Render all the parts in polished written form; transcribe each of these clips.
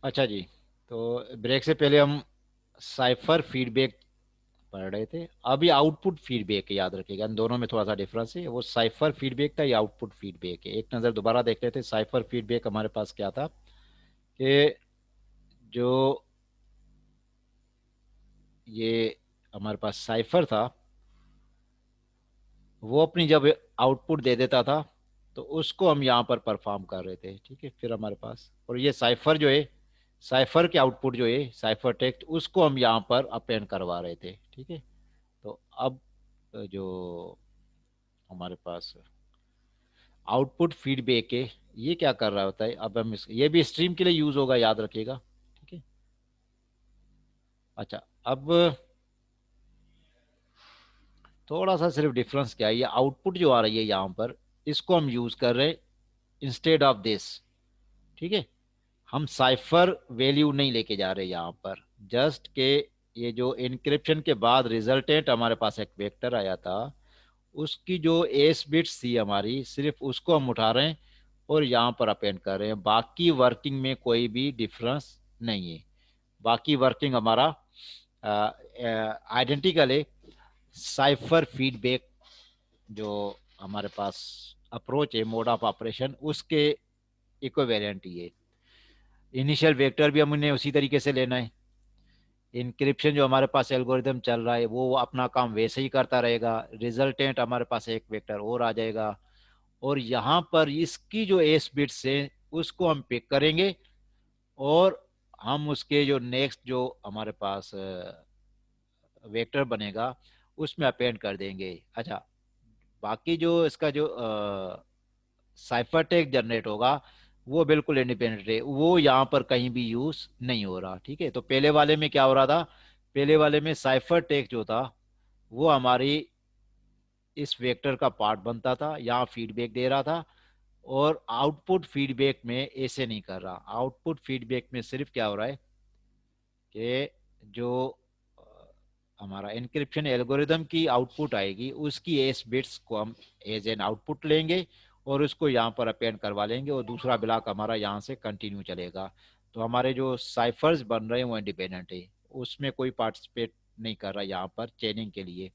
अच्छा जी, तो ब्रेक से पहले हम साइफर फीडबैक पढ़ रहे थे। अभी आउटपुट फीडबैक है, याद रखिएगा इन दोनों में थोड़ा सा डिफरेंस है। वो साइफर फीडबैक था, ये आउटपुट फीडबैक है। एक नज़र दोबारा देख लेते हैं। साइफर फीडबैक हमारे पास क्या था कि जो ये हमारे पास साइफर था, वो अपनी जब आउटपुट दे देता था तो उसको हम यहाँ पर परफॉर्म कर रहे थे, ठीक है। फिर हमारे पास, और ये साइफर जो है, साइफर के आउटपुट जो है साइफर टेक्स्ट, उसको हम यहाँ पर अपेंड करवा रहे थे, ठीक है। तो अब जो हमारे पास आउटपुट फीडबैक है, ये क्या कर रहा होता है। अब हम ये भी स्ट्रीम के लिए यूज होगा, याद रखिएगा, ठीक है। अच्छा, अब थोड़ा सा सिर्फ डिफरेंस क्या है, ये आउटपुट जो आ रही है यहाँ पर, इसको हम यूज कर रहे हैं इंस्टेड ऑफ दिस, ठीक है। हम साइफर वैल्यू नहीं लेके जा रहे यहाँ पर, जस्ट के ये जो इनक्रिप्शन के बाद रिजल्टेंट हमारे पास एक वेक्टर आया था, उसकी जो एस बिट्स थी हमारी, सिर्फ उसको हम उठा रहे हैं और यहाँ पर अपेंड कर रहे हैं। बाकी वर्किंग में कोई भी डिफरेंस नहीं है। बाकी वर्किंग हमारा आइडेंटिकल है। साइफर फीडबैक जो हमारे पास अप्रोच है, मोड ऑफ ऑपरेशन, उसके इक्विवेलेंट ही है। इनिशियल वेक्टर भी हमने उसी तरीके से लेना है। इनक्रिप्शन जो हमारे पास एल्गोरिदम चल रहा है वो अपना काम वैसे ही करता रहेगा। रिजल्टेंट हमारे पास एक वेक्टर और आ जाएगा, और यहाँ पर इसकी जो एस बिट्स है उसको हम पिक करेंगे, और हम उसके जो नेक्स्ट जो हमारे पास वेक्टर बनेगा उसमें अपेंड कर देंगे। अच्छा, बाकी जो इसका जो साइफर टेक्स्ट जनरेट होगा वो बिल्कुल इंडिपेंडेंट है, वो यहाँ पर कहीं भी यूज नहीं हो रहा, ठीक है। तो पहले वाले में क्या हो रहा था, पहले वाले में साइफर टेक्स्ट जो था वो हमारी इस वेक्टर का पार्ट बनता था, यहाँ फीडबैक दे रहा था। और आउटपुट फीडबैक में ऐसे नहीं कर रहा। आउटपुट फीडबैक में सिर्फ क्या हो रहा है कि जो अ, हमारा एन्क्रिप्शन एल्गोरिदम की आउटपुट आएगी उसकी एस बिट्स को हम एज एन आउटपुट लेंगे और उसको यहाँ पर अपेंड करवा लेंगे, और दूसरा ब्लॉक हमारा यहाँ से कंटिन्यू चलेगा। तो हमारे जो साइफर्स बन रहे हैं वो इंडिपेंडेंट है, उसमें कोई पार्टिसिपेट नहीं कर रहा यहाँ पर चेनिंग के लिए।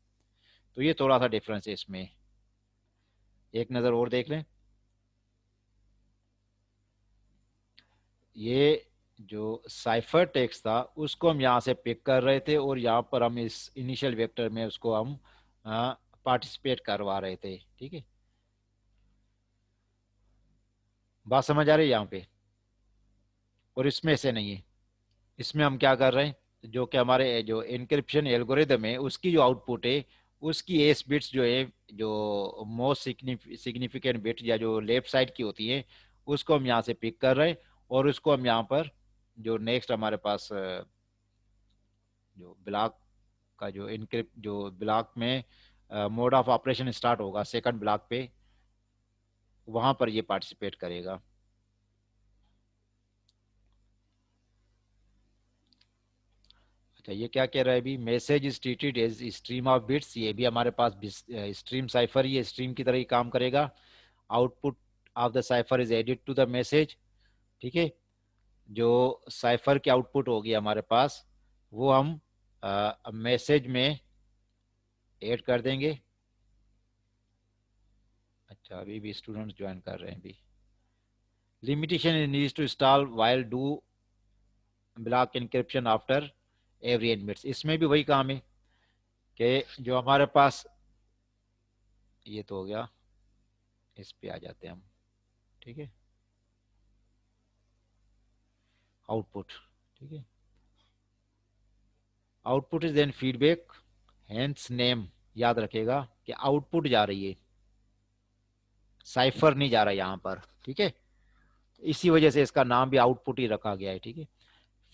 तो ये थोड़ा सा डिफरेंस है इसमें। एक नज़र और देख लें। ये जो साइफर टेक्स्ट था उसको हम यहाँ से पिक कर रहे थे, और यहाँ पर हम इस इनिशियल वेक्टर में उसको हम पार्टिसिपेट करवा रहे थे, ठीक है। बात समझ आ रही है यहाँ पे। और इसमें ऐसे नहीं है। इसमें हम क्या कर रहे हैं, जो कि हमारे जो इनक्रिप्शन एल्गोरिदम है उसकी जो आउटपुट है उसकी एस बिट्स जो है, जो मोस्ट सिग्निफिकेंट बिट या जो लेफ्ट साइड की होती है, उसको हम यहाँ से पिक कर रहे हैं। और उसको हम यहाँ पर जो नेक्स्ट हमारे पास जो ब्लॉक का जो इनक्रिप्ट जो ब्लॉक में मोड ऑफ ऑपरेशन स्टार्ट होगा सेकंड ब्लॉक पे, वहां पर ये पार्टिसिपेट करेगा। अच्छा, ये क्या कह रहा है अभी, message is treated as stream of bits. ये भी हमारे पास स्ट्रीम साइफर, ये स्ट्रीम की तरह ही काम करेगा। Output of the cipher is added to the message, ठीक है। जो साइफर की आउटपुट होगी हमारे पास, वो हम मैसेज में ऐड कर देंगे। अच्छा, अभी भी स्टूडेंट्स ज्वाइन कर रहे हैं अभी। Limitation needs to install while do block encryption after every n bits. इसमें भी वही काम है कि जो हमारे पास, ये तो हो गया, इस पे आ जाते हैं हम, ठीक है। आउटपुट, ठीक है। Output is then feedback, hence name. याद रखेगा कि आउटपुट जा रही है, साइफर नहीं जा रहा यहाँ पर, ठीक है। इसी वजह से इसका नाम भी आउटपुट ही रखा गया है, ठीक है।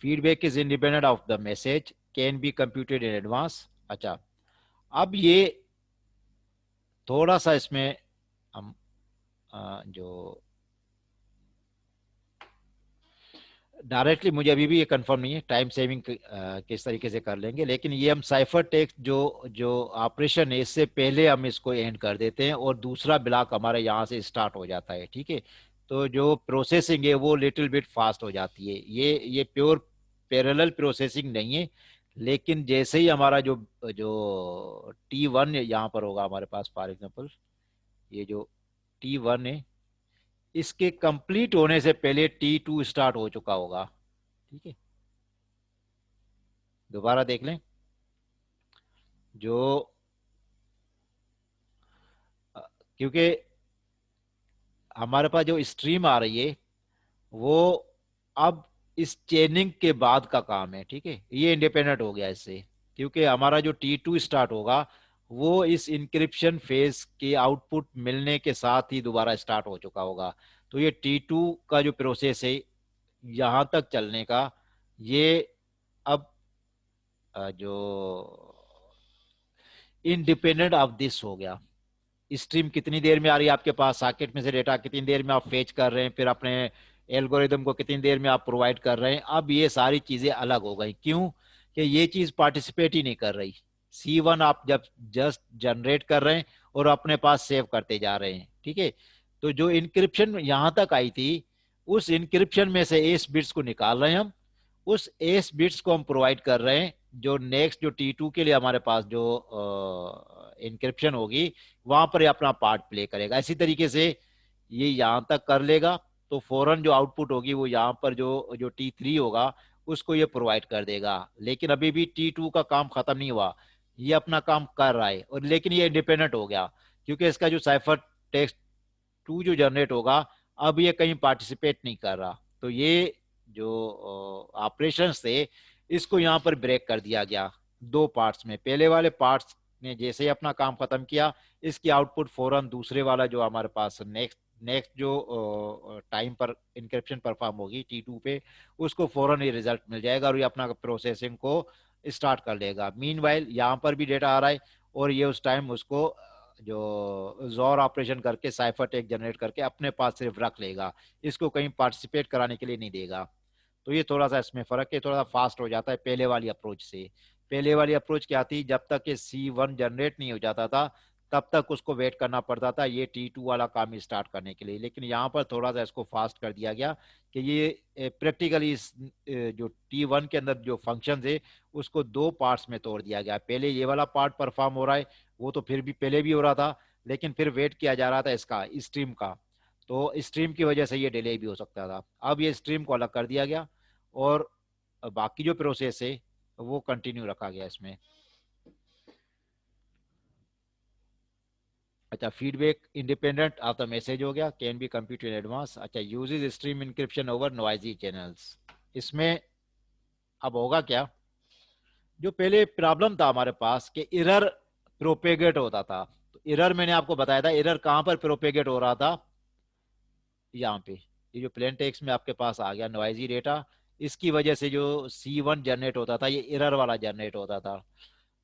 Feedback is independent of the message, can be computed in advance. अच्छा, अब ये थोड़ा सा इसमें हम जो डायरेक्टली, मुझे अभी भी ये कंफर्म नहीं है, टाइम सेविंग किस तरीके से कर लेंगे, लेकिन ये हम साइफर टेक्स्ट जो जो ऑपरेशन है इससे पहले हम इसको एंड कर देते हैं और दूसरा ब्लॉक हमारे यहाँ से स्टार्ट हो जाता है, ठीक है। तो जो प्रोसेसिंग है वो लिटिल बिट फास्ट हो जाती है। ये प्योर पैरेलल प्रोसेसिंग नहीं है, लेकिन जैसे ही हमारा जो जो T1 यहाँ पर होगा हमारे पास, फॉर एग्जांपल ये जो T1 है, इसके कंप्लीट होने से पहले T2 स्टार्ट हो चुका होगा। ठीक है, दोबारा देख लें। जो क्योंकि हमारे पास जो स्ट्रीम आ रही है वो अब इस चेनिंग के बाद का काम है। ठीक है, ये इंडिपेंडेंट हो गया इससे, क्योंकि हमारा जो T2 स्टार्ट होगा वो इस इंक्रिप्शन फेज के आउटपुट मिलने के साथ ही दोबारा स्टार्ट हो चुका होगा। तो ये T2 का जो प्रोसेस है यहां तक चलने का, ये अब जो इंडिपेंडेंट ऑफ दिस हो गया। स्ट्रीम कितनी देर में आ रही है आपके पास, सॉकेट में से डेटा कितनी देर में आप फेच कर रहे हैं, फिर अपने एल्गोरिदम को कितनी देर में आप प्रोवाइड कर रहे हैं, अब ये सारी चीजें अलग हो गई। क्यों? कि ये चीज पार्टिसिपेट ही नहीं कर रही। C1 आप जब जस्ट जनरेट कर रहे हैं और अपने पास सेव करते जा रहे हैं। ठीक है, तो जो इंक्रिप्शन यहां तक आई थी, उस इंक्रिप्शन में से एस बिट्स को निकाल रहे हैं हम, उस एस बिट्स को हम प्रोवाइड कर रहे हैं जो नेक्स्ट जो T2 के लिए हमारे पास जो इंक्रिप्शन होगी वहां पर ये अपना पार्ट प्ले करेगा। इसी तरीके से ये यहां तक कर लेगा, तो फौरन जो आउटपुट होगी वो यहाँ पर जो जो T3 होगा उसको ये प्रोवाइड कर देगा। लेकिन अभी भी T2 का काम खत्म नहीं हुआ, ये अपना काम कर रहा है, और लेकिन ये इंडिपेंडेंट हो गया, क्योंकि इसका जो साइफर टेक्स्ट 2 जो जनरेट होगा अब ये कहीं पार्टिसिपेट नहीं कर रहा। तो ये जो ऑपरेशंस थे इसको यहाँ पर ब्रेक कर दिया गया दो पार्ट्स में। पहले वाले पार्ट्स ने जैसे ही अपना काम खत्म किया, इसकी आउटपुट फौरन दूसरे वाला जो हमारे पास नेक्स्ट नेक्स्ट जो टाइम पर इंक्रिप्शन परफॉर्म होगी T2 पे, उसको फौरन ये रिजल्ट मिल जाएगा और ये अपना प्रोसेसिंग को स्टार्ट कर लेगा। मीनवाइल यहाँ पर भी डेटा आ रहा है और ये उस टाइम उसको जो जोर ऑपरेशन करके साइफर टेक्स्ट जनरेट करके अपने पास सिर्फ रख लेगा, इसको कहीं पार्टिसिपेट कराने के लिए नहीं देगा। तो ये थोड़ा सा इसमें फर्क है, थोड़ा सा फास्ट हो जाता है पहले वाली अप्रोच से। पहले वाली अप्रोच क्या थी, जब तक ये C1 जनरेट नहीं हो जाता था तब तक उसको वेट करना पड़ता था ये T2 वाला काम स्टार्ट करने के लिए। लेकिन यहाँ पर थोड़ा सा इसको फास्ट कर दिया गया कि ये प्रैक्टिकली इस जो T1 के अंदर जो फंक्शन है उसको दो पार्ट्स में तोड़ दिया गया। पहले ये वाला पार्ट परफॉर्म हो रहा है, वो तो फिर भी पहले भी हो रहा था, लेकिन फिर वेट किया जा रहा था इसका स्ट्रीम का, तो स्ट्रीम की वजह से ये डिले भी हो सकता था। अब ये स्ट्रीम को अलग कर दिया गया और बाकी जो प्रोसेस है वो कंटिन्यू रखा गया इसमें। अच्छा, feedback independent of the message हो गया, can be compute in advance. अच्छा, uses stream encryption over noisy channels. इसमें अब होगा क्या, जो पहले प्रॉब्लम था हमारे पास कि एरर प्रोपेगेट होता था, तो एरर मैंने आपको बताया था, एरर कहां पर प्रोपेगेट हो रहा था, यहाँ पे ये जो प्लेन टेक्स्ट में आपके पास आ गया नॉइजी डेटा, इसकी वजह से जो C1 जनरेट होता था ये एरर वाला जनरेट होता था।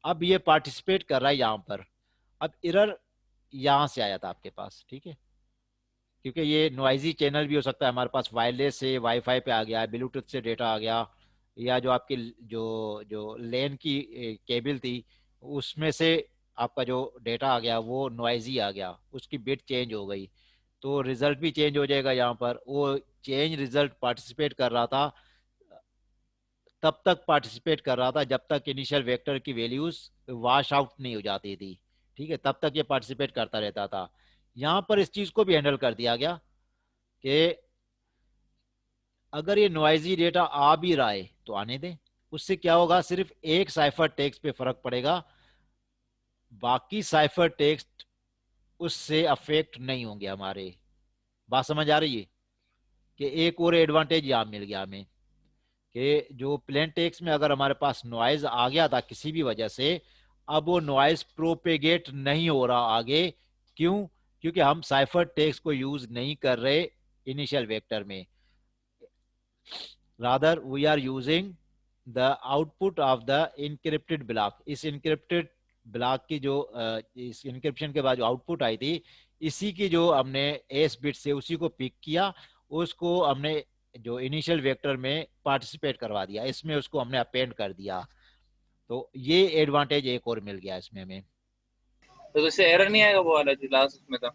अब ये पार्टिसिपेट कर रहा है यहाँ पर, अब एरर यहाँ से आया था आपके पास। ठीक है, क्योंकि ये नॉइजी चैनल भी हो सकता है हमारे पास, वायरलेस से वाईफाई पे आ गया, ब्लूटूथ से डेटा आ गया, या जो आपकी जो जो लेन की केबल थी उसमें से आपका जो डेटा आ गया वो नॉइजी आ गया, उसकी बिट चेंज हो गई, तो रिजल्ट भी चेंज हो जाएगा। यहाँ पर वो चेंज रिजल्ट पार्टिसिपेट कर रहा था, तब तक पार्टिसिपेट कर रहा था जब तक इनिशियल वेक्टर की वैल्यूज वॉश आउट नहीं हो जाती थी। ठीक है, तब तक ये पार्टिसिपेट करता रहता था। यहाँ पर इस चीज को भी हैंडल कर दिया गया कि अगर ये नॉइजी डेटा आ भी रहा है तो आने दें, उससे क्या होगा, सिर्फ एक साइफर टेक्स्ट पे फर्क पड़ेगा, बाकी साइफर टेक्स्ट उससे अफेक्ट नहीं होंगे हमारे। बात समझ आ रही है? कि एक और एडवांटेज यहां मिल गया हमें कि जो प्लेन टेक्स्ट में अगर हमारे पास नॉइज आ गया था किसी भी वजह से, अब वो नॉइज प्रोपेगेट नहीं हो रहा आगे। क्यों? क्योंकि हम साइफर टेक्स्ट को यूज नहीं कर रहे इनिशियल वेक्टर में, rather we are using the output of the encrypted block. इस इनक्रिप्टेड ब्लॉक की जो इस इनक्रिप्शन के बाद जो आउटपुट आई थी, इसी की जो हमने एस बिट से उसी को पिक किया, उसको हमने जो इनिशियल वेक्टर में पार्टिसिपेट करवा दिया, इसमें उसको हमने अपेंड कर दिया। तो ये एडवांटेज एक और मिल गया इसमें हमें। तो इससे एरर नहीं आएगा वो वाला जो लास्ट में था?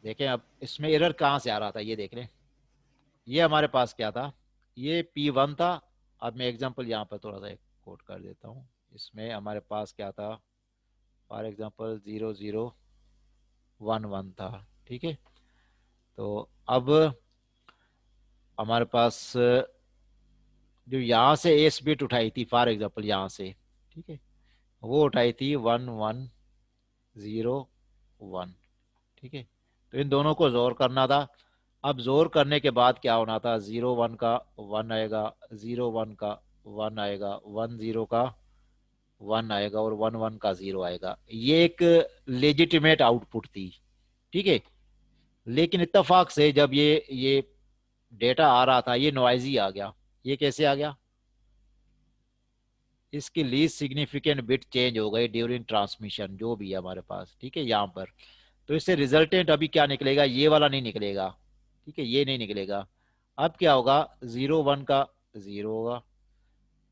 देखें अब इसमें एरर कहाँ से आ रहा था, ये देख लें। ये हमारे पास क्या था, ये P1 था। अब मैं एग्जांपल यहाँ पर थोड़ा सा एक कोट कर देता हूँ। इसमें हमारे पास क्या था, फॉर एग्जांपल 0011 था, ठीक है। तो अब हमारे पास जो यहाँ से एस बिट उठाई थी, फॉर एग्जांपल यहाँ से, ठीक है, वो उठाई थी 1101, ठीक है। तो इन दोनों को जोर करना था। अब जोर करने के बाद क्या होना था, 01 का 1 आएगा, 01 का 1 आएगा, 10 का 1 आएगा और 11 का 0 आएगा। ये एक लेजिटिमेट आउटपुट थी, ठीक है। लेकिन इत्तेफाक से जब ये डेटा आ रहा था, ये नॉइजी आ गया। ये कैसे आ गया, इसकी लीस्ट सिग्निफिकेंट बिट चेंज हो गई ड्यूरिंग ट्रांसमिशन, जो भी है हमारे पास, ठीक है, यहाँ पर। तो इससे रिजल्टेंट अभी क्या निकलेगा, ये वाला नहीं निकलेगा, ठीक है, ये नहीं निकलेगा। अब क्या होगा, 01 का 0 होगा,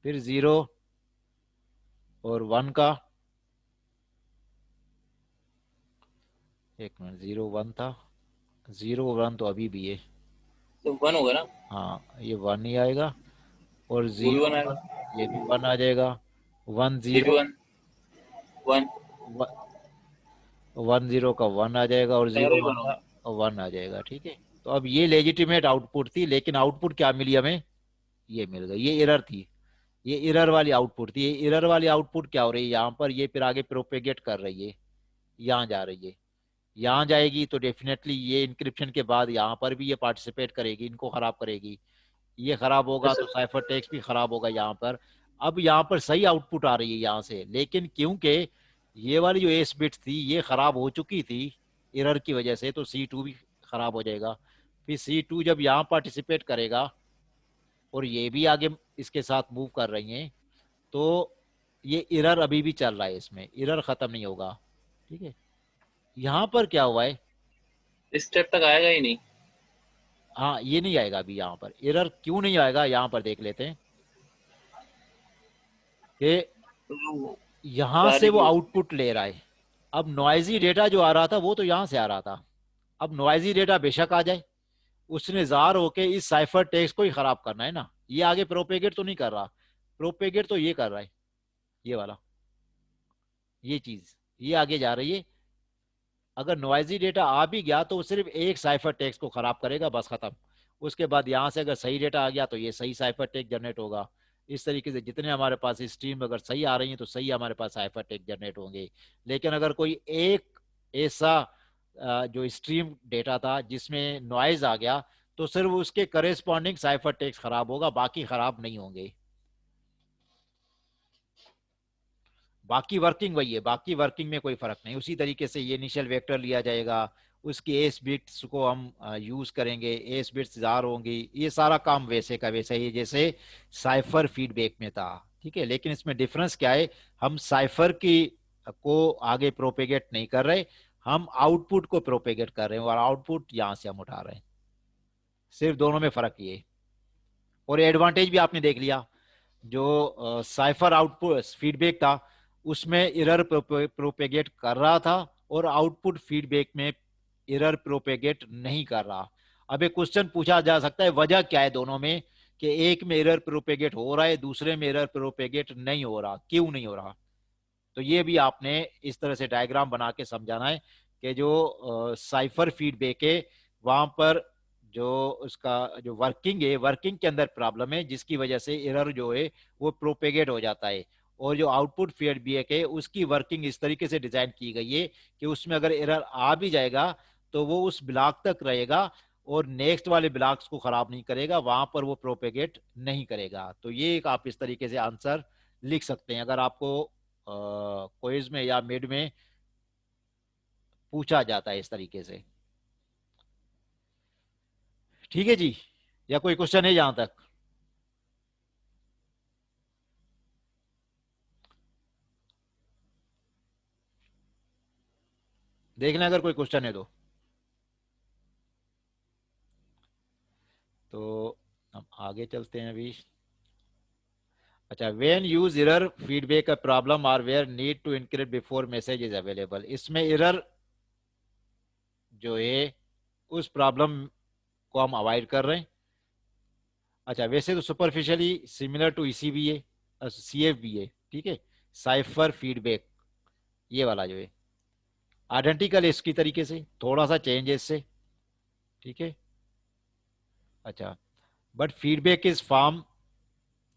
फिर 0 और 1 का, एक मिनट, 01 था, 01 तो अभी भी है, तो 1 होगा ना, हाँ ये 1 ही आएगा, और वो भी 1 0 आएगा, ये भी 1 आ जाएगा, 1 ये भी 0, 1 1 10 का 1 आ जाएगा, और चारों जीरो ही वन 1 हो का गए। 1 आ जाएगा, ठीक है। तो अब ये लेजिटिमेट आउटपुट थी, लेकिन आउटपुट क्या मिली हमें, ये मिल गई, ये एरर थी। ये एरर वाली आउटपुट थी। ये एरर वाली आउटपुट क्या हो रही है यहाँ पर, ये फिर आगे प्रोपेगेट कर रही है, यहाँ जा रही है, यहाँ जाएगी तो डेफिनेटली ये इंक्रिप्शन के बाद यहाँ पर भी ये पार्टिसिपेट करेगी, इनको खराब करेगी। ये खराब होगा अच्छा तो साइफर टेक्स्ट भी खराब होगा यहाँ पर। अब यहाँ पर सही आउटपुट आ रही है यहाँ से, लेकिन क्योंकि ये वाली जो एस बिट थी ये खराब हो चुकी थी एरर की वजह से, तो C2 भी खराब हो जाएगा। फिर C2 जब यहाँ पार्टिसिपेट करेगा और ये भी आगे इसके साथ मूव कर रही हैं, तो ये एरर अभी भी चल रहा है, इसमें एरर खत्म नहीं होगा, ठीक है। यहाँ पर क्या हुआ है, इस स्टेप तक आएगा ही नहीं। हाँ ये नहीं आएगा अभी, यहाँ पर एरर क्यों नहीं आएगा, यहाँ पर देख लेते हैं कि तो यहां से वो डायरेक्टली आउटपुट ले रहा है। अब नॉइजी डेटा जो आ रहा था वो तो यहां से आ रहा था। अब नॉइजी डेटा बेशक आ जाए, उसने जार होके इस साइफर टेक्स्ट को ही खराब करना है ना। ये आगे प्रोपेगेट तो नहीं कर रहा, प्रोपेगेट तो ये कर रहा है, ये वाला, ये चीज ये आगे जा रही है। अगर नॉइजी डेटा आ भी गया तो वो सिर्फ एक साइफर टेक्स्ट को खराब करेगा, बस खत्म। उसके बाद यहां से अगर सही डेटा आ गया तो ये सही साइफर टेक्स्ट जनरेट होगा। इस तरीके से जितने हमारे पास स्ट्रीम अगर सही आ रही हैं तो सही हमारे पास साइफर टेक्स्ट जनरेट होंगे। लेकिन अगर कोई एक ऐसा जो स्ट्रीम डेटा था जिसमें नॉइज आ गया, तो सिर्फ उसके करेस्पॉन्डिंग साइफर टेक्स्ट खराब होगा, बाकी खराब नहीं होंगे। बाकी वर्किंग वही है, बाकी वर्किंग में कोई फर्क नहीं। उसी तरीके से ये इनिशियल वेक्टर लिया जाएगा, उसकी एस बिट्स को हम यूज करेंगे, एस बिट्स जार होंगी, ये सारा काम वैसे का वैसा ही जैसे साइफर फीडबैक में था, ठीक है। लेकिन इसमें डिफरेंस क्या है, हम साइफर की को आगे प्रोपेगेट नहीं कर रहे, हम आउटपुट को प्रोपेगेट कर रहे हैं, और आउटपुट यहां से हम उठा रहे हैं। सिर्फ दोनों में फर्क ये है। और एडवांटेज भी आपने देख लिया, जो साइफर आउटपुट फीडबैक था उसमें एरर प्रोपेगेट कर रहा था, और आउटपुट फीडबैक में एरर प्रोपेगेट नहीं कर रहा। अब एक क्वेश्चन पूछा जा सकता है वजह क्या है दोनों में, कि एक में एरर प्रोपेगेट हो रहा है, दूसरे में एरर प्रोपेगेट नहीं हो रहा, क्यों नहीं हो रहा। तो ये भी आपने इस तरह से डायग्राम बना के समझाना है कि जो साइफर फीडबैक है वहां पर जो उसका जो वर्किंग है, वर्किंग के अंदर प्रॉब्लम है, जिसकी वजह से एरर जो है वो प्रोपेगेट हो जाता है। और जो आउटपुट फीडबैक है उसकी वर्किंग इस तरीके से डिजाइन की गई है कि उसमें अगर एरर आ भी जाएगा तो वो उस ब्लॉक तक रहेगा, और नेक्स्ट वाले ब्लॉक्स को खराब नहीं करेगा, वहां पर वो प्रोपेगेट नहीं करेगा। तो ये एक आप इस तरीके से आंसर लिख सकते हैं, अगर आपको क्विज में या मिड में पूछा जाता है इस तरीके से। ठीक है जी, या कोई क्वेश्चन है यहां तक। देख लें अगर कोई क्वेश्चन है तो हम आगे चलते हैं अभी। अच्छा, when use error feedback a problem और where need to encrypt before message is available, इसमें एरर जो है उस प्रॉब्लम को हम अवॉइड कर रहे हैं, अच्छा, वैसे तो सुपरफिशियली सिमिलर टू इसी भी है, सीएफ भी है, ठीक है। साइफर फीडबैक ये वाला जो है आइडेंटिकल है इसकी तरीके से, थोड़ा सा चेंज है इससे, ठीक है। अच्छा, but feedback is form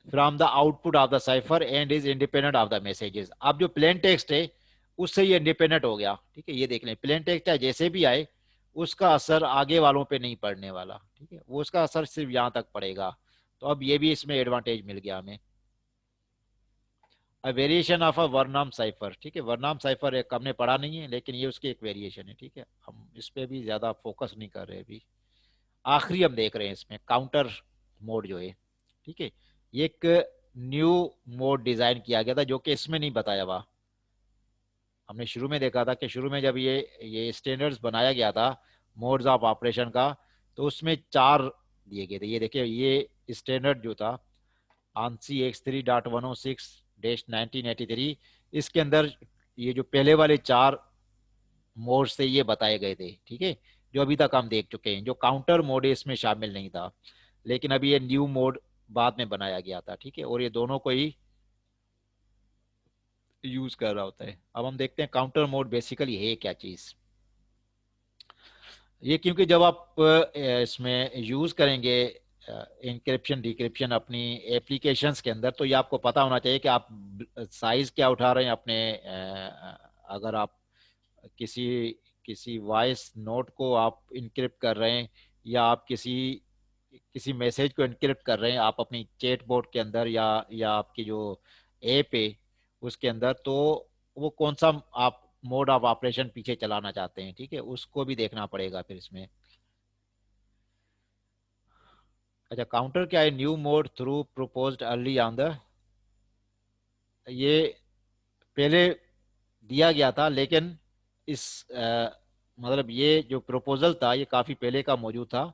from the output of the cipher and is independent of the messages. अब जो प्लेन टेक्स्ट है उससे ये इंडिपेंडेंट हो गया, ठीक है। ये देख लें, प्लेन टेक्स्ट चाहे जैसे भी आए उसका असर आगे वालों पे नहीं पड़ने वाला, ठीक है। वो उसका असर सिर्फ यहाँ तक पड़ेगा। तो अब ये भी इसमें एडवांटेज मिल गया हमें। वेरिएशन ऑफ अ वर्नाम साइफर, ठीक है। वर्नाम साइफर एक हमने पढ़ा नहीं है, लेकिन ये उसकी एक वेरिएशन है, ठीक है। हम इस पे भी ज्यादा फोकस नहीं कर रहे अभी। आखिरी हम देख रहे हैं इसमें काउंटर मोड जो है, ठीक है। ये एक न्यू मोड डिजाइन किया गया था जो कि इसमें नहीं बताया हुआ। हमने शुरू में देखा था कि शुरू में जब ये स्टैंडर्ड्स बनाया गया था मोड्स ऑफ ऑपरेशन का, तो उसमें 4 दिए गए थे। ये देखिए, ये स्टैंडर्ड जो था आंसी X3.106-1983, इसके अंदर ये जो पहले वाले 4 मोड्स थे ये बताए गए थे, ठीक है। जो अभी तक हम देख चुके हैं, जो काउंटर मोड है इसमें शामिल नहीं था, लेकिन अभी ये न्यू मोड बाद में बनाया गया था, ठीक है। और ये दोनों को ही यूज कर रहा होता है। अब हम देखते हैं काउंटर मोड बेसिकली है क्या चीज। ये क्योंकि जब आप इसमें यूज करेंगे इंक्रिप्शन डिक्रिप्शन अपनी एप्लीकेशंस के अंदर, तो ये आपको पता होना चाहिए कि आप साइज क्या उठा रहे हैं अपने अगर आप किसी किसी वॉइस नोट को आप इनक्रिप्ट कर रहे हैं, या आप किसी किसी मैसेज को इनक्रिप्ट कर रहे हैं आप अपनी चैट बोर्ड के अंदर, या आपकी जो ऐप है उसके अंदर, तो वो कौन सा आप मोड ऑफ ऑपरेशन पीछे चलाना चाहते हैं, ठीक है। उसको भी देखना पड़ेगा फिर इसमें। अच्छा, काउंटर क्या है? New mode through proposed early on the, ये पहले दिया गया था, लेकिन इस मतलब ये जो प्रपोजल था ये काफी पहले का मौजूद था,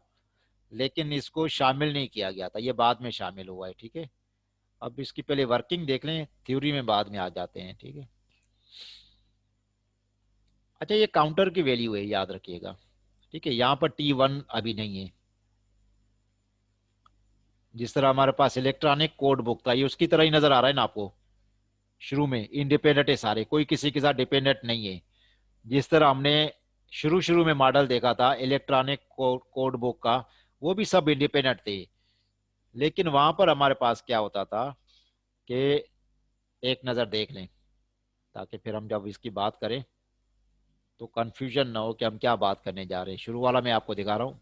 लेकिन इसको शामिल नहीं किया गया था, ये बाद में शामिल हुआ है, ठीक है। अब इसकी पहले वर्किंग देख लें, थ्योरी में बाद में आ जाते हैं, ठीक है। अच्छा, ये काउंटर की वैल्यू है, याद रखिएगा, ठीक है। यहाँ पर T1 अभी नहीं है। जिस तरह हमारे पास इलेक्ट्रॉनिक कोड बुक था, ये उसकी तरह ही नजर आ रहा है ना आपको। शुरू में इंडिपेंडेंट है सारे, कोई किसी के साथ डिपेंडेंट नहीं है। जिस तरह हमने शुरू शुरू में मॉडल देखा था इलेक्ट्रॉनिक कोड बुक का, वो भी सब इंडिपेंडेंट थे। लेकिन वहां पर हमारे पास क्या होता था कि, एक नजर देख लें ताकि फिर हम जब इसकी बात करें तो कंफ्यूजन ना हो कि हम क्या बात करने जा रहे हैं। शुरू वाला मैं आपको दिखा रहा हूँ,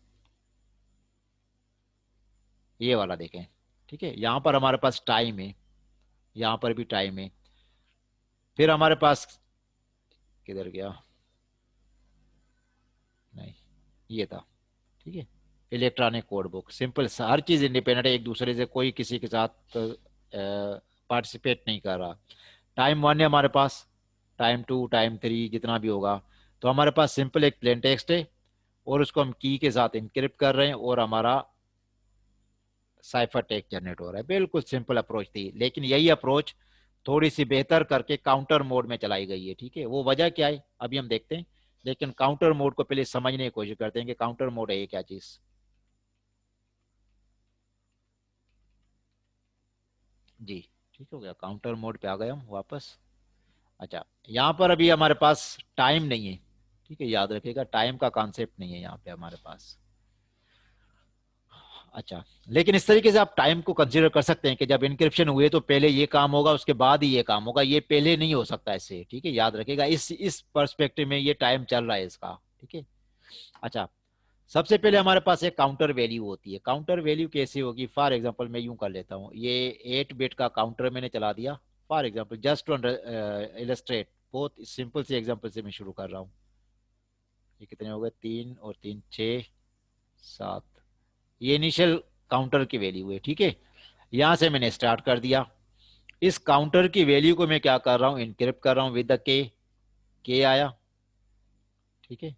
ये वाला देखें, ठीक है। यहाँ पर हमारे पास टाइम है, यहाँ पर भी टाइम है। फिर हमारे पास, किधर गया, नहीं, ये था, ठीक है। इलेक्ट्रॉनिक कोड बुक सिंपल, हर चीज इंडिपेंडेंट है एक दूसरे से, कोई किसी के साथ पार्टिसिपेट नहीं कर रहा। टाइम 1 है हमारे पास, टाइम 2, टाइम 3 जितना भी होगा। तो हमारे पास सिंपल एक प्लेन टेक्स्ट है, और उसको हम की के साथ इनक्रिप्ट कर रहे हैं, और हमारा साइफर टेक्स्ट जनरेट हो रहा है। बिल्कुल सिंपल अप्रोच थी, लेकिन यही अप्रोच थोड़ी सी बेहतर करके काउंटर मोड में चलाई गई है, ठीक है। वो वजह क्या है अभी हम देखते हैं, लेकिन काउंटर मोड को पहले समझने की कोशिश करते हैं कि काउंटर मोड है ये क्या चीज। जी, ठीक हो गया, काउंटर मोड पे आ गए हम वापस। अच्छा, यहाँ पर अभी हमारे पास टाइम नहीं है, ठीक है। याद रखिएगा, टाइम का कॉन्सेप्ट नहीं है यहाँ पे हमारे पास। अच्छा, लेकिन इस तरीके से आप टाइम को कंसीडर कर सकते हैं कि जब इंक्रिप्शन हुए तो पहले ये काम होगा, उसके बाद ही ये काम होगा, ये पहले नहीं हो सकता ऐसे, ठीक है। याद रखिएगा, इस पर्सपेक्टिव में ये टाइम चल रहा है इसका, ठीक है। अच्छा, सबसे पहले हमारे पास एक काउंटर वैल्यू होती है। काउंटर वैल्यू कैसी होगी? फॉर एग्जांपल मैं यूं कर लेता हूं, ये 8 बिट का काउंटर मैंने चला दिया। For example just to illustrate, बहुत सिंपल सी एग्जांपल से मैं शुरू कर रहा हूँ। ये कितने हो गए? 3 और 3 6 7। ये इनिशियल काउंटर की वैल्यू है, ठीक है। यहां से मैंने स्टार्ट कर दिया। इस काउंटर की वैल्यू को मैं क्या कर रहा हूं? इनक्रिप्ट कर रहा हूं विद द के आया, ठीक है।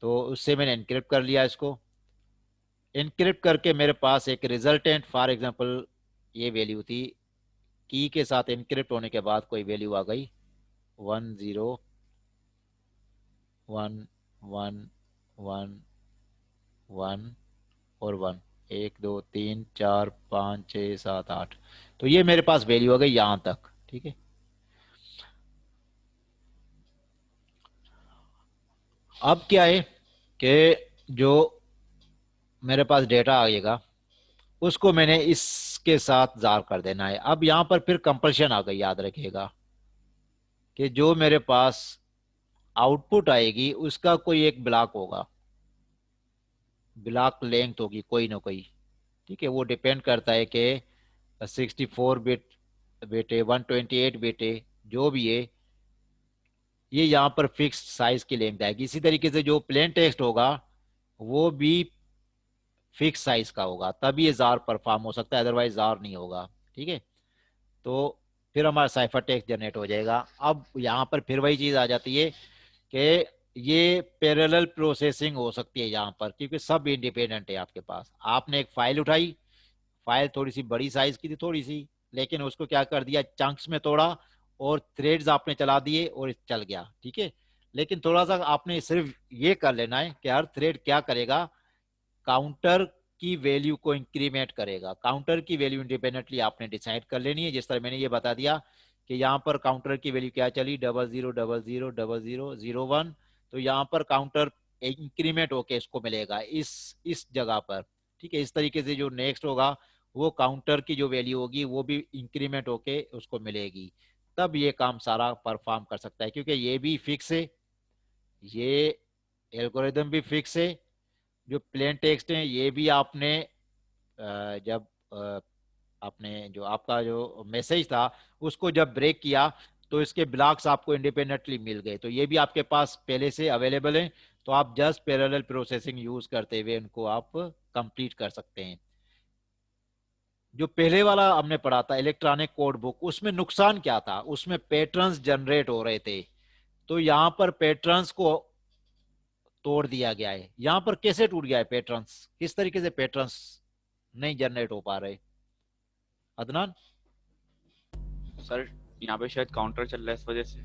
तो उससे मैंने इनक्रिप्ट कर लिया इसको। इनक्रिप्ट करके मेरे पास एक रिजल्टेंट, फॉर एग्जांपल ये वैल्यू थी, की के साथ इनक्रिप्ट होने के बाद कोई वैल्यू आ गई 10 1 1 1 1 और 1, 1 2 3 4 5 6 7 8, तो ये मेरे पास वैल्यू आ गई यहां तक। ठीक है, अब क्या है कि जो मेरे पास डेटा आएगा उसको मैंने इसके साथ जार कर देना है। अब यहां पर फिर कंपल्शन आ गई, याद रखिएगा कि जो मेरे पास आउटपुट आएगी उसका कोई एक ब्लॉक होगा, ब्लॉक लेंथ होगी कोई ना कोई। ठीक है, वो डिपेंड करता है कि 64 बिट बेटे 128 बेटे जो भी है, ये यहाँ पर फिक्स साइज की लेंथ आएगी। इसी तरीके से जो प्लेन टेक्स्ट होगा वो भी फिक्स साइज का होगा, तभी ये जार परफॉर्म हो सकता है, अदरवाइज जार नहीं होगा। ठीक है, तो फिर हमारा साइफर टेक्स्ट जनरेट हो जाएगा। अब यहाँ पर फिर वही चीज आ जाती है कि ये पैरेलल प्रोसेसिंग हो सकती है यहाँ पर, क्योंकि सब इंडिपेंडेंट है आपके पास। आपने एक फाइल उठाई, फाइल थोड़ी सी बड़ी साइज की थी थोड़ी सी, लेकिन उसको क्या कर दिया, चंक्स में तोड़ा और थ्रेड्स आपने चला दिए और चल गया। ठीक है, लेकिन थोड़ा सा आपने सिर्फ ये कर लेना है कि हर थ्रेड क्या करेगा, काउंटर की वैल्यू को इंक्रीमेंट करेगा। काउंटर की वैल्यू इंडिपेंडेंटली आपने डिसाइड कर लेनी है, जिस तरह मैंने ये बता दिया कि यहाँ पर काउंटर की वैल्यू क्या चली, 00000001। तो यहाँ पर काउंटर इंक्रीमेंट होके इसको मिलेगा इस जगह पर। ठीक है, इस तरीके से जो नेक्स्ट होगा वो काउंटर की जो वैल्यू होगी वो भी इंक्रीमेंट होके उसको मिलेगी, तब ये काम सारा परफॉर्म कर सकता है। क्योंकि ये भी फिक्स है, ये एल्गोरिदम भी फिक्स है, जो प्लेन टेक्स्ट है ये भी आपने जब आपने जो आपका जो मैसेज था उसको जब ब्रेक किया तो इसके ब्लॉक्स आपको इंडिपेंडेंटली मिल गए, तो ये भी आपके पास पहले से अवेलेबल है। तो आप जस्ट पैरेलल प्रोसेसिंग यूज करते हुए उनको आप कंप्लीट कर सकते हैं। जो पहले वाला हमने पढ़ा था इलेक्ट्रॉनिक कोड बुक, उसमें नुकसान क्या था, उसमें पैटर्न्स जनरेट हो रहे थे, तो यहां पर पैटर्न्स को तोड़ दिया गया है। यहां पर कैसे टूट गया है पैटर्न्स, किस तरीके से पैटर्न्स नहीं जनरेट हो पा रहे, अदनान? सर यहाँ पे शायद काउंटर चल रहा है, इस वजह से।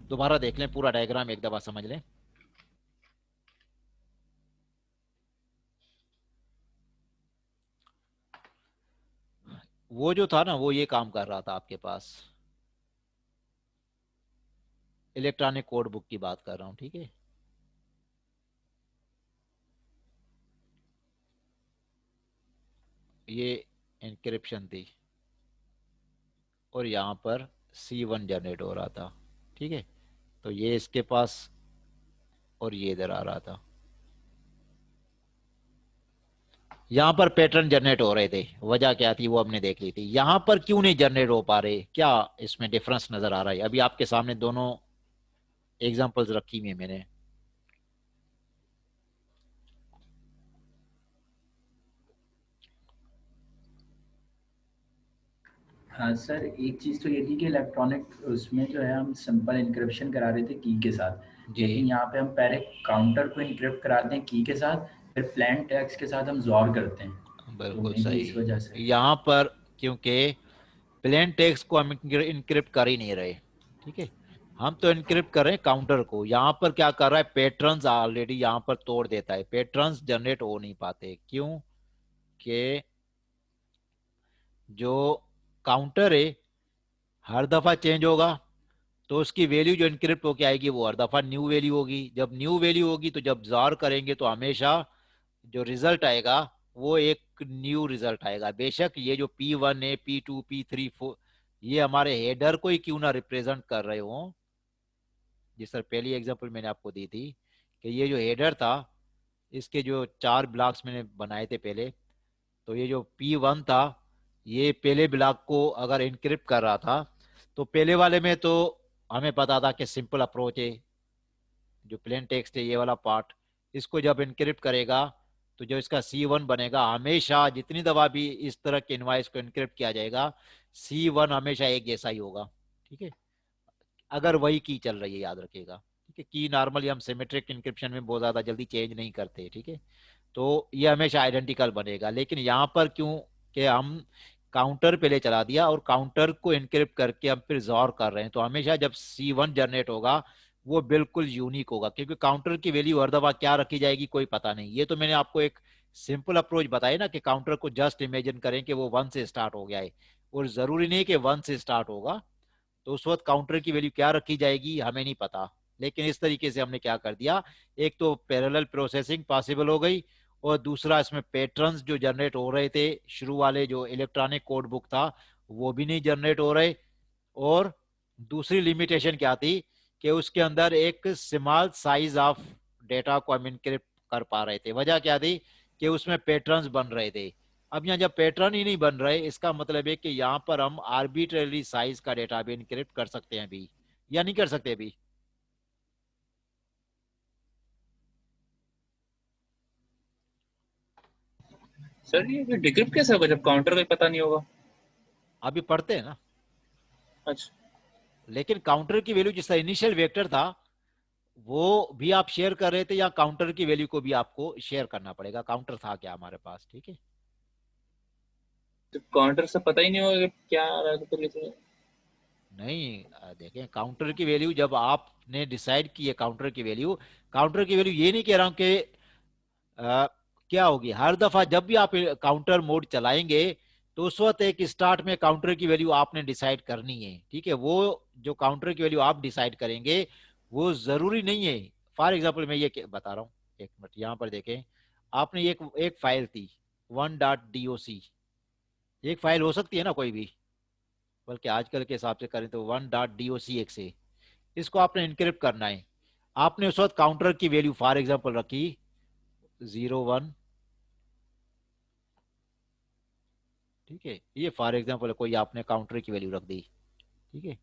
दोबारा देख लें, पूरा डायग्राम एक दफा समझ लें। वो जो था ना वो ये काम कर रहा था आपके पास, इलेक्ट्रॉनिक कोड बुक की बात कर रहा हूं। ठीक है, ये इंक्रिप्शन थी और यहां पर C1 जनरेट हो रहा था। ठीक है, तो ये इसके पास और ये इधर आ रहा था, यहां पर पैटर्न जनरेट हो रहे थे। वजह क्या थी वो हमने देख ली थी। यहां पर क्यों नहीं जनरेट हो पा रहे, क्या इसमें डिफरेंस नजर आ रहा है? अभी आपके सामने दोनों एग्जांपल्स रखी हुई है मैंने। हाँ सर, एक चीज़ तो ये थी कि इलेक्ट्रॉनिक उसमें जो है हम सिंपल इंक्रिप्शन करा रहे थे की के साथ, जी लेकिन यहाँ पे हम पहले काउंटर को इंक्रिप्ट कराते हैं की के साथ, फिर प्लेन टेक्स्ट के साथ हम जॉर करते हैं। तो बिल्कुल मे बी इस सही। वजह से। यहां पर क्योंकि प्लेन टेक्स्ट को हम इनक्रिप्ट कर ही नहीं रहे। ठीक है, हम तो इनक्रिप्ट कर रहे हैं काउंटर को। यहां पर क्या कर रहा है, पैटर्न्स ऑलरेडी यहां पर तोड़ देता है, पैटर्न्स जनरेट हो नहीं पाते। क्यों कि जो काउंटर है हर दफा चेंज होगा, तो उसकी वैल्यू जो इनक्रिप्ट होके आएगी वो हर दफा न्यू वैल्यू होगी। जब न्यू वैल्यू होगी तो जब जार करेंगे तो हमेशा जो रिजल्ट आएगा वो एक न्यू रिजल्ट आएगा। बेशक ये जो P1 है, P2, P3, 4, ये हमारे हेडर को ही क्यों ना रिप्रेजेंट कर रहे हो। जिस तरह पहली एग्जांपल मैंने आपको दी थी कि ये जो हेडर था, इसके जो 4 ब्लॉक्स मैंने बनाए थे पहले, तो ये जो P1 था ये पहले ब्लॉक को अगर इनक्रिप्ट कर रहा था, तो पहले वाले में तो हमें पता था कि सिंपल अप्रोच है, जो प्लेन टेक्स्ट है ये वाला पार्ट, इसको जब इनक्रिप्ट करेगा तो जो इसका C1 बनेगा, हमेशा जितनी दफा भी इस तरह के इनवाइस को इनक्रिप्ट किया जाएगा C1 हमेशा एक जैसा ही होगा। ठीक है, अगर वही की चल रही है, याद रखिएगा। ठीक है, की नॉर्मली हम सिमेट्रिक इंक्रिप्शन में बहुत ज्यादा जल्दी चेंज नहीं करते। ठीक है, तो ये हमेशा आइडेंटिकल बनेगा। लेकिन यहाँ पर क्यों कि हम काउंटर पहले चला दिया और काउंटर को इनक्रिप्ट करके हम फिर जॉर कर रहे हैं, तो हमेशा जब C1 जनरेट होगा वो बिल्कुल यूनिक होगा, क्योंकि काउंटर की वैल्यू हर दफा क्या रखी जाएगी कोई पता नहीं। ये तो मैंने आपको एक सिंपल अप्रोच बताए ना कि काउंटर को जस्ट इमेजिन करें कि वो 1 से स्टार्ट हो गया है, और जरूरी नहीं कि 1 से स्टार्ट होगा, तो उस वक्त काउंटर की वैल्यू क्या रखी जाएगी हमें नहीं पता। लेकिन इस तरीके से हमने क्या कर दिया, एक तो पैरेलल प्रोसेसिंग पॉसिबल हो गई, और दूसरा इसमें पैटर्न्स जो जनरेट हो रहे थे शुरू वाले जो इलेक्ट्रॉनिक कोड बुक था वो भी नहीं जनरेट हो रहे। और दूसरी लिमिटेशन क्या थी कि उसके अंदर एक स्मॉल साइज ऑफ डेटा को हम इनक्रिप्ट कर पा रहे थे। वजह क्या थी कि उसमें पैटर्न्स बन रहे थे। अब यहाँ जब पैटर्न ही नहीं बन रहे, इसका मतलब है कि यहाँ पर हम आर्बिट्रेरी साइज का डेटा भी इनक्रिप्ट कर सकते हैं अभी, या नहीं कर सकते अभी? सर ये डिक्रिप्ट कैसे होगा जब काउंटर का ही पता नहीं होगा? अभी पढ़ते हैं ना। अच्छा, लेकिन काउंटर की वैल्यू जिसका इनिशियल वेक्टर था वो भी आप शेयर कर रहे थे, या काउंटर की वैल्यू को भी आपको शेयर करना पड़ेगा? काउंटर था क्या हमारे पास, ठीक है। तो काउंटर से पता ही नहीं होगा कि क्या आ रहा है, तो फिर नहीं, देखें काउंटर की वैल्यू जब आपने डिसाइड की है, काउंटर की वैल्यू ये नहीं कह रहा हूं कि क्या होगी हर दफा जब भी आप काउंटर मोड चलाएंगे तो उस वक्त एक स्टार्ट में काउंटर की वैल्यू आपने डिसाइड करनी है, ठीक है। वो जो काउंटर की वैल्यू आप डिसाइड करेंगे वो जरूरी नहीं है। फॉर एग्जाम्पल मैं ये बता रहा हूँ, एक मिनट यहाँ पर देखें। आपने एक एक फाइल थी 1.doc, एक फाइल हो सकती है ना कोई भी, बल्कि आजकल के हिसाब से करें तो 1.doc एक से, इसको आपने इनक्रिप्ट करना है। आपने उस वक्त काउंटर की वैल्यू फॉर एग्जाम्पल रखी 01, ठीक है। ये फॉर एग्जाम्पल कोई आपने काउंटर की वैल्यू रख दी, ठीक है।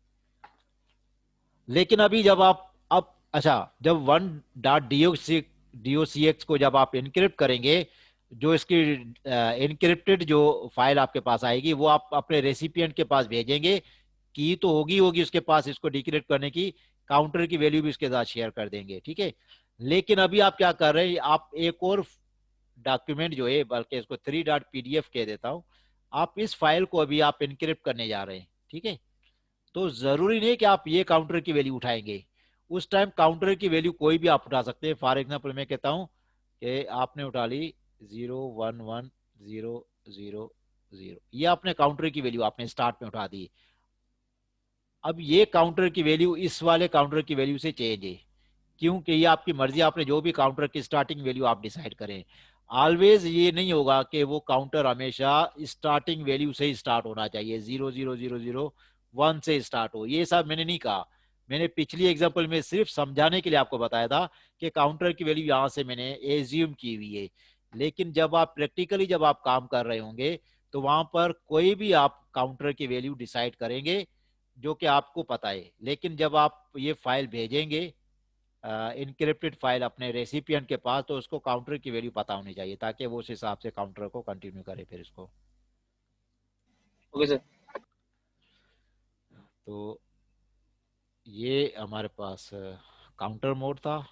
लेकिन अभी जब आप अब अच्छा जब 1.docx को जब आप इनक्रिप्ट करेंगे, जो इसकी इनक्रिप्टेड जो फाइल आपके पास आएगी वो आप अपने रेसिपिएंट के पास भेजेंगे। की तो होगी होगी उसके पास इसको डिक्रिप्ट करने की, काउंटर की वैल्यू भी उसके साथ शेयर कर देंगे, ठीक है। लेकिन अभी आप क्या कर रहे हैं, आप एक और डॉक्यूमेंट जो है, बल्कि इसको 3.pdf कह देता हूं, आप इस फाइल को अभी आप इनक्रिप्ट करने जा रहे हैं, ठीक है। तो जरूरी नहीं कि आप ये काउंटर की वैल्यू उठाएंगे, उस टाइम काउंटर की वैल्यू कोई भी आप उठा सकते हैं। फॉर एग्जाम्पल मैं कहता हूं कि आपने उठा ली 011000, ये आपने काउंटर की वैल्यू आपने स्टार्ट में उठा दी। अब ये काउंटर की वैल्यू इस वाले काउंटर की वैल्यू से चेंज है, क्योंकि ये आपकी मर्जी, आपने जो भी काउंटर की स्टार्टिंग वैल्यू आप डिसाइड करें। ऑलवेज ये नहीं होगा कि वो काउंटर हमेशा स्टार्टिंग वैल्यू से ही स्टार्ट होना चाहिए, 0000 1 से स्टार्ट हो, ये सब मैंने नहीं कहा। मैंने पिछली एग्जांपल में सिर्फ समझाने के लिए आपको बताया था कि काउंटर की वैल्यू यहां से मैंने एज्यूम की हुई है। लेकिन जब आप प्रैक्टिकली जब आप काम कर रहे होंगे तो वहां पर कोई भी आप काउंटर की वैल्यू डिसाइड करेंगे जो कि आपको पता है। लेकिन जब आप ये फाइल भेजेंगे इनक्रिप्टेड फाइल अपने रेसिपिएंट के पास, तो उसको काउंटर की वैल्यू पता होनी चाहिए ताकि वो उस हिसाब से काउंटर को कंटिन्यू करे फिर इसको। Okay sir. तो ये हमारे पास काउंटर मोड था।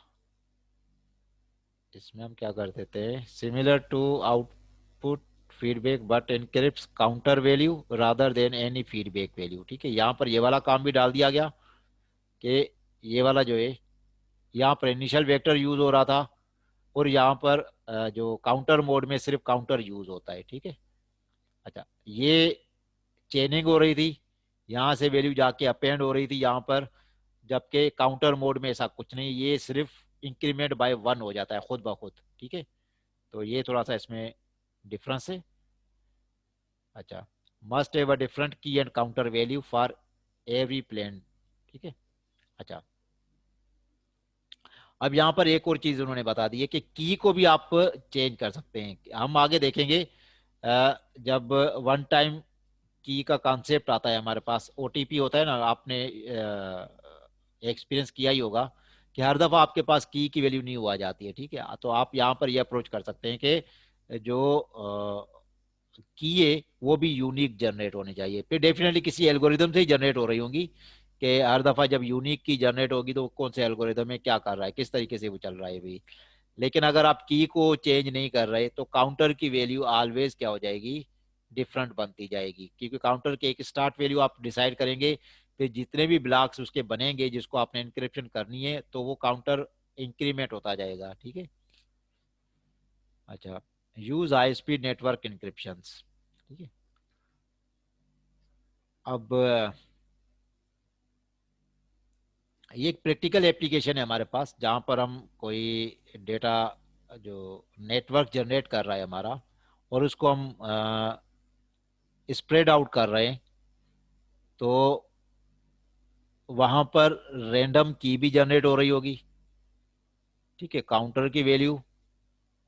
इसमें हम क्या करते थे, similar to output feedback but encrypt counter value rather than any feedback value, ठीक है। यहाँ पर ये वाला काम भी डाल दिया गया कि ये वाला जो है यहाँ पर इनिशियल वेक्टर यूज हो रहा था, और यहाँ पर जो काउंटर मोड में सिर्फ काउंटर यूज होता है, ठीक है। अच्छा, ये चेनिंग हो रही थी, यहाँ से वैल्यू जाके अपेंड हो रही थी यहाँ पर, जबकि काउंटर मोड में ऐसा कुछ नहीं, ये सिर्फ इंक्रीमेंट बाय 1 हो जाता है खुद ब खुद, ठीक है। तो ये थोड़ा सा इसमें डिफरेंस है। अच्छा, must have a different key and counter value for every plain, ठीक है। अच्छा, अब यहाँ पर एक और चीज उन्होंने बता दी है कि की को भी आप चेंज कर सकते हैं। हम आगे देखेंगे जब वन टाइम की का कॉन्सेप्ट आता है हमारे पास, ओटीपी होता है ना, आपने एक्सपीरियंस किया ही होगा कि हर दफा आपके पास की वैल्यू नहीं हुआ जाती है, ठीक है। तो आप यहाँ पर ये अप्रोच कर सकते हैं कि जो की है वो भी यूनिक जनरेट होनी चाहिए। फिर डेफिनेटली किसी एल्गोरिदम से ही जनरेट हो रही होंगी कि हर दफा जब यूनिक की जनरेट होगी तो कौन से एल्गोरिदम में क्या कर रहा है, किस तरीके से वो चल रहा है भी। लेकिन अगर आप की को चेंज नहीं कर रहे तो काउंटर की वैल्यू ऑलवेज क्या हो जाएगी, डिफरेंट बनती जाएगी, क्योंकि काउंटर की एक स्टार्ट वैल्यू आप डिसाइड करेंगे, फिर जितने भी ब्लॉक्स उसके बनेंगे जिसको आपने इंक्रिप्शन करनी है तो वो काउंटर इंक्रीमेंट होता जाएगा, ठीक है। अच्छा, use high speed network encryption. ठीक है, अब ये एक प्रैक्टिकल एप्लीकेशन है हमारे पास, जहाँ पर हम कोई डेटा जो नेटवर्क जनरेट कर रहा है हमारा, और उसको हम स्प्रेड आउट कर रहे हैं, तो वहाँ पर रैंडम की भी जनरेट हो रही होगी, ठीक है, काउंटर की वैल्यू,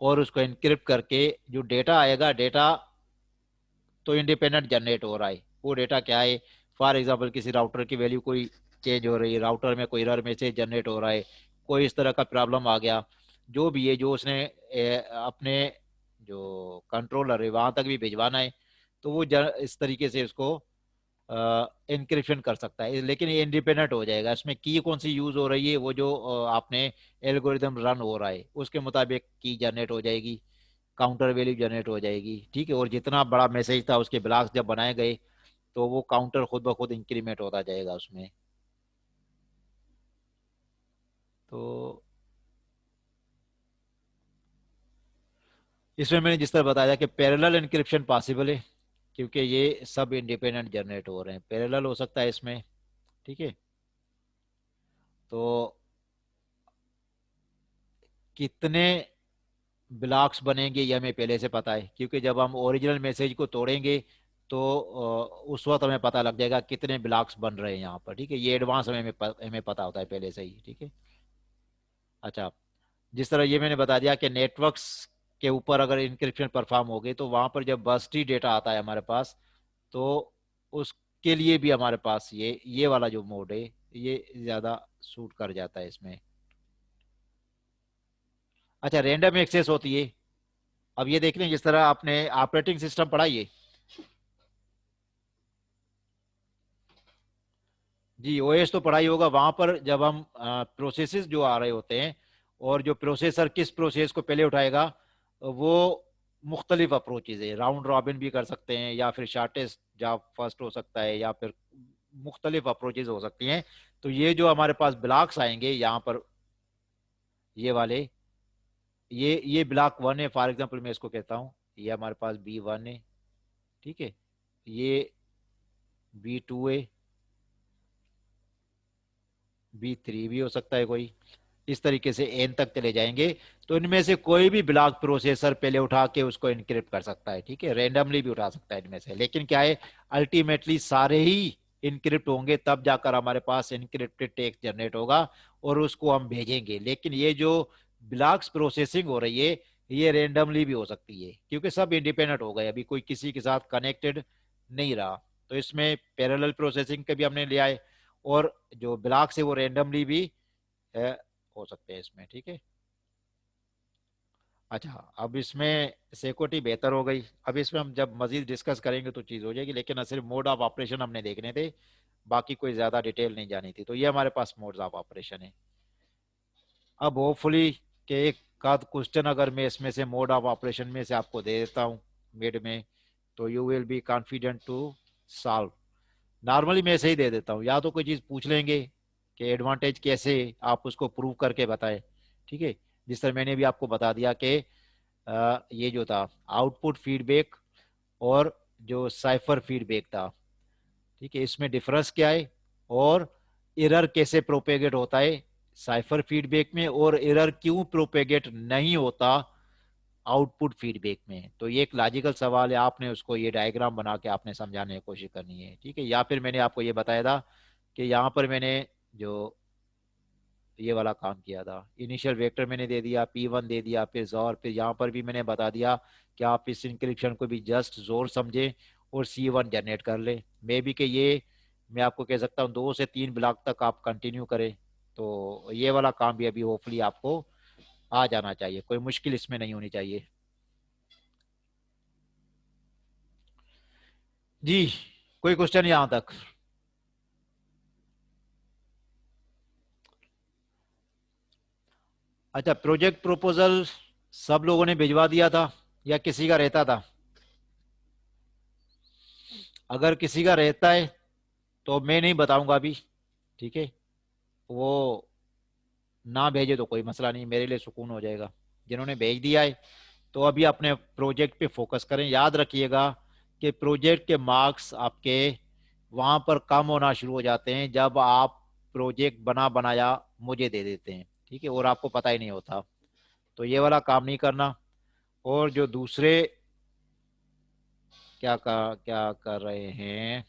और उसको एनक्रिप्ट करके जो डेटा आएगा, डेटा तो इंडिपेंडेंट जनरेट हो रहा है। वो डेटा क्या है, फॉर एग्जांपल किसी राउटर की वैल्यू कोई चेंज हो रही है, राउटर में कोई एरर मैसेज जनरेट हो रहा है, कोई इस तरह का प्रॉब्लम आ गया, जो भी है, जो उसने अपने जो कंट्रोलर है वहां तक भी भिजवाना है, तो वो इस तरीके से उसको इंक्रिप्शन कर सकता है, लेकिन ये इंडिपेंडेंट हो जाएगा। इसमें की कौन सी यूज हो रही है, वो जो आपने एल्गोरिदम रन हो रहा है उसके मुताबिक की जनरेट हो जाएगी, काउंटर वैल्यू जनरेट हो जाएगी, ठीक है। और जितना बड़ा मैसेज था उसके ब्लॉक्स जब बनाए गए, तो वो काउंटर खुद ब खुद इंक्रीमेंट होता जाएगा उसमें। तो इसमें मैंने जिस तरह बताया कि पैरेलल इंक्रिप्शन पॉसिबल है, क्योंकि ये सब इंडिपेंडेंट जनरेट हो रहे हैं, पैरेलल हो सकता है इसमें, ठीक है। तो कितने ब्लॉक्स बनेंगे ये हमें पहले से पता है, क्योंकि जब हम ओरिजिनल मैसेज को तोड़ेंगे तो उस वक्त हमें पता लग जाएगा कितने ब्लॉक्स बन रहे हैं यहाँ पर, ठीक है। ये एडवांस हमें पता होता है पहले से ही, ठीक है। अच्छा, जिस तरह ये मैंने बता दिया कि नेटवर्क्स के ऊपर अगर इंक्रिप्शन परफॉर्म हो गई, तो वहां पर जब बस्टी डेटा आता है हमारे पास, तो उसके लिए भी हमारे पास ये वाला जो मोड है, ये ज्यादा सूट कर जाता है इसमें। अच्छा, रैंडम एक्सेस होती है। अब ये देख लें, जिस तरह आपने ऑपरेटिंग सिस्टम पढ़ा, ये जी ओएस तो पढ़ाई होगा, वहां पर जब हम प्रोसेसेस जो आ रहे होते हैं, और जो प्रोसेसर किस प्रोसेस को पहले उठाएगा, वो मुख्तलिफ अप्रोचेज है, राउंड रॉबिन भी कर सकते हैं, या फिर शार्टेस्ट जॉब फर्स्ट हो सकता है, या फिर मुख्तलिफ अप्रोचेज हो सकती हैं। तो ये जो हमारे पास ब्लॉक्स आएंगे यहाँ पर, ये वाले, ये ब्लॉक वन है, फॉर एग्जाम्पल मैं इसको कहता हूँ, ये हमारे पास B1 है, ठीक है, ये B2 है, B3 भी हो सकता है कोई, इस तरीके से एन तक चले जाएंगे। तो इनमें से कोई भी ब्लॉक प्रोसेसर पहले उठा के उसको इनक्रिप्ट कर सकता है, ठीक है, रैंडमली भी उठा सकता है इनमें से, लेकिन क्या है, अल्टीमेटली सारे ही इनक्रिप्ट होंगे, तब जाकर हमारे पास इनक्रिप्टेड टेक्स्ट जनरेट होगा, और उसको हम भेजेंगे। लेकिन ये जो ब्लॉक्स प्रोसेसिंग हो रही है, ये रैंडमली भी हो सकती है, क्योंकि सब इंडिपेंडेंट हो गए, अभी कोई किसी के साथ कनेक्टेड नहीं रहा। तो इसमें पैरेलल प्रोसेसिंग के भी हमने लिया है, और जो ब्लॉक्स है वो रैंडमली भी हो सकते हैं इसमें, ठीक है। अच्छा, अब इसमें सिक्योरिटी बेहतर हो गई, अब इसमें हम जब मजीद डिस्कस करेंगे तो चीज़ हो जाएगी, लेकिन सिर्फ मोड ऑफ ऑपरेशन हमने देखने थे, बाकी कोई ज़्यादा डिटेल नहीं जानी थी। तो ये हमारे पास मोड्स ऑफ ऑपरेशन है। अब होपफुली के एक आध क्वेश्चन अगर मैं इसमें से मोड ऑफ ऑपरेशन में से आपको दे देता हूँ मिड में, तो you will be confident to solve. Normally मैं ऐसे ही दे देता हूँ, या तो कोई चीज़ पूछ लेंगे कि एडवांटेज कैसे, आप उसको प्रूव करके बताएं, ठीक है। जिस तरह मैंने भी आपको बता दिया कि ये जो था आउटपुट फीडबैक और जो साइफर फीडबैक था, ठीक है, इसमें डिफरेंस क्या है, और एरर कैसे प्रोपेगेट होता है साइफर फीडबैक में, और एरर क्यों प्रोपेगेट नहीं होता आउटपुट फीडबैक में। तो ये एक लॉजिकल सवाल है, आपने उसको ये डायग्राम बना के आपने समझाने की कोशिश करनी है, ठीक है। या फिर मैंने आपको ये बताया था कि यहाँ पर मैंने जो ये वाला काम किया था, इनिशियल वेक्टर मैंने दे दिया, P1 दे दिया, फिर जोर, फिर यहाँ पर भी मैंने बता दिया कि आप इस इंक्रिप्शन को भी जस्ट जोर समझें और C1 जनरेट कर ले। मे बी कि ये मैं आपको कह सकता हूँ 2 से 3 ब्लॉक तक आप कंटिन्यू करें, तो ये वाला काम भी अभी होपफुली आपको आ जाना चाहिए, कोई मुश्किल इसमें नहीं होनी चाहिए जी। कोई क्वेश्चन यहाँ तक? अच्छा, प्रोजेक्ट प्रपोजल सब लोगों ने भिजवा दिया था या किसी का रहता था? अगर किसी का रहता है तो मैं नहीं बताऊंगा अभी, ठीक है, वो ना भेजे तो कोई मसला नहीं, मेरे लिए सुकून हो जाएगा। जिन्होंने भेज दिया है, तो अभी अपने प्रोजेक्ट पे फोकस करें। याद रखिएगा कि प्रोजेक्ट के मार्क्स आपके वहां पर कम होना शुरू हो जाते हैं जब आप प्रोजेक्ट बना बनाया मुझे दे देते हैं, ठीक है, और आपको पता ही नहीं होता। तो ये वाला काम नहीं करना। और जो दूसरे क्या कर रहे हैं,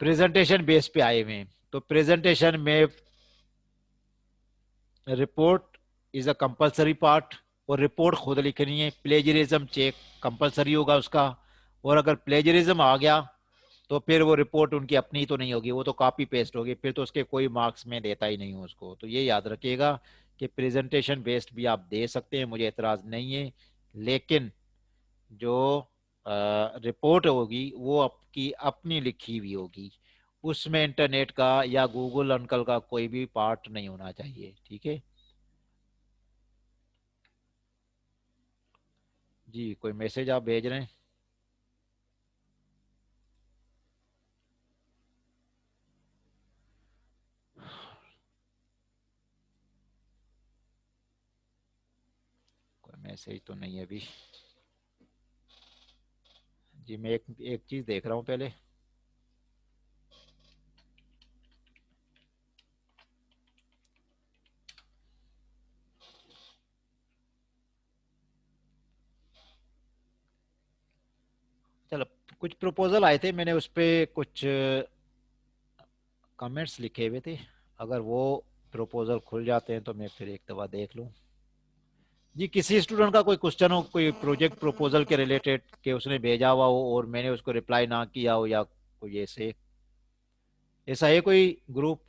प्रेजेंटेशन बेस पे आए हुए हैं, तो प्रेजेंटेशन में report is a compulsory part, और रिपोर्ट खुद लिखनी है। प्लेजरिज्म चेक कंपलसरी होगा उसका, और अगर प्लेजरिज्म आ गया तो फिर वो रिपोर्ट उनकी अपनी तो नहीं होगी, वो तो कॉपी पेस्ट होगी, फिर तो उसके कोई मार्क्स में देता ही नहीं हूँ उसको। तो ये याद रखिएगा कि प्रेजेंटेशन बेस्ड भी आप दे सकते हैं, मुझे एतराज नहीं है, लेकिन जो रिपोर्ट होगी वो आपकी अपनी लिखी हुई होगी, उसमें इंटरनेट का या गूगल अंकल का कोई भी पार्ट नहीं होना चाहिए, ठीक है जी। कोई मैसेज आप भेज रहे हैं? कोई मैसेज तो नहीं है अभी जी। मैं एक चीज देख रहा हूँ पहले। चलो, कुछ प्रपोजल आए थे, मैंने उस पे कुछ कमेंट्स लिखे हुए थे, अगर वो प्रपोजल खुल जाते हैं तो मैं फिर एक दफा देख लूँ जी। किसी स्टूडेंट का कोई क्वेश्चन हो कोई प्रोजेक्ट प्रपोजल के रिलेटेड के उसने भेजा हुआ हो और मैंने उसको रिप्लाई ना किया हो, या कोई ऐसे ऐसा है कोई ग्रुप?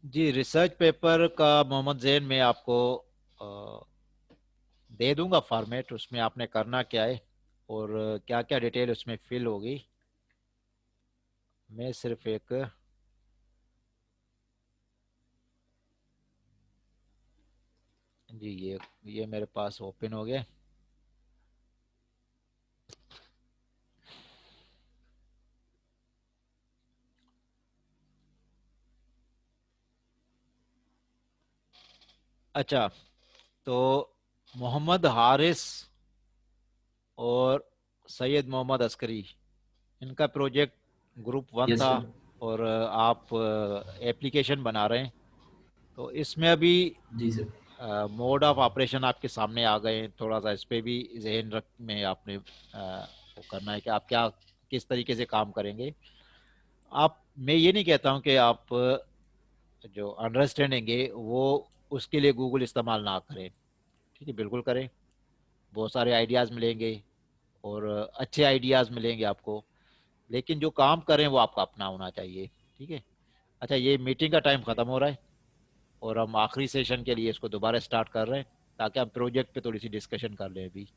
जी, रिसर्च पेपर का मोहम्मद जैन मैं आपको अ, दे दूंगा फॉर्मेट, उसमें आपने करना क्या है और क्या क्या डिटेल उसमें फिल होगी। मैं सिर्फ एक जी, ये मेरे पास ओपन हो गया। अच्छा, तो मोहम्मद हारिस और सैयद मोहम्मद अस्करी, इनका प्रोजेक्ट ग्रुप 1 यस था, सर। और आप एप्लीकेशन बना रहे हैं। तो इसमें अभी जी सर। मोड ऑफ ऑपरेशन आपके सामने आ गए हैं, थोड़ा सा इस पे भी जहन रख में आपने वो करना है कि आप क्या किस तरीके से काम करेंगे। आप, मैं ये नहीं कहता हूँ कि आप जो अंडरस्टैंडिंग है वो उसके लिए गूगल इस्तेमाल ना करें, ठीक है, बिल्कुल करें। बहुत सारे आइडियाज़ मिलेंगे और अच्छे आइडियाज़ मिलेंगे आपको, लेकिन जो काम करें वो आपका अपना होना चाहिए, ठीक है। अच्छा, ये मीटिंग का टाइम ख़त्म हो रहा है और हम आखिरी सेशन के लिए इसको दोबारा स्टार्ट कर रहे हैं, ताकि हम प्रोजेक्ट पे थोड़ी सी डिस्कशन कर लें अभी।